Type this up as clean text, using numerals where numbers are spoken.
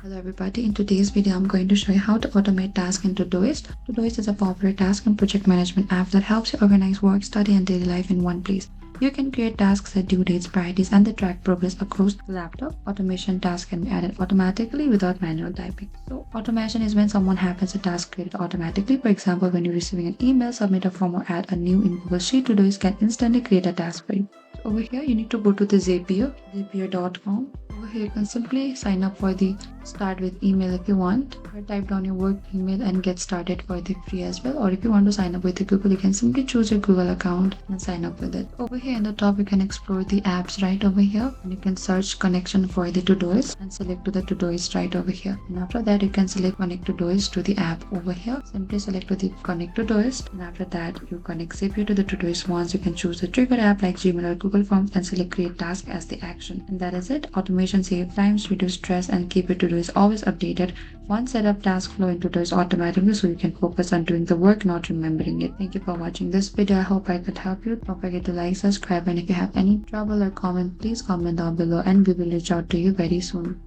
Hello everybody, in today's video I'm going to show you how to automate tasks in Todoist. Todoist is a popular task and project management app that helps you organize work, study and daily life in one place. You can create tasks, set due dates, priorities and the track progress across the laptop. Automation tasks can be added automatically without manual typing. So automation is when someone happens a task created automatically. For example, when you're receiving an email, submit a form or add a new in Google Sheet, Todoist can instantly create a task for you. So over here you need to go to the Zapier, zapier.com. Over here you can simply sign up for the start with email if you want, or type down your work email and get started for the free as well. Or if you want to sign up with the Google, you can simply choose your Google account and sign up with it. Over here in the top you can explore the apps right over here, and you can search connection for the Todoist and select to the Todoist right over here. And after that you can select connect Todoist to the app over here. Simply select to the connect Todoist, and after that you connect Zapier to the Todoist. Once you can choose the trigger app like Gmail or Google Forms and select create task as the action. And that is it. Automation save times, reduce stress and keep your Todoist always updated. One set up task flow into Todoist automatically so you can focus on doing the work, not remembering it. Thank you for watching this video. I hope I could help you. Don't forget to like, subscribe, and if you have any trouble or comment, please comment down below and we will reach out to you very soon.